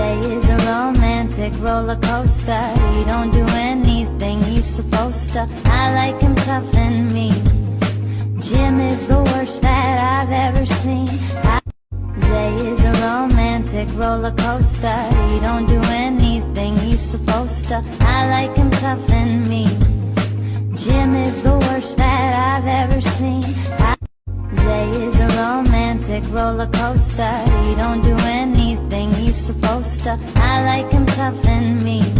Jay is a romantic roller coaster. He don't do anything he's supposed to. I like him tough and mean. Jim is the worst that I've ever seen. Jay is a romantic roller coaster. He don't do anything he's supposed to. I like him tough and mean. Jim is the worst that I've ever seen. Jay is a romantic roller coaster. He don't do anything he's supposed to. I like him tough and mean.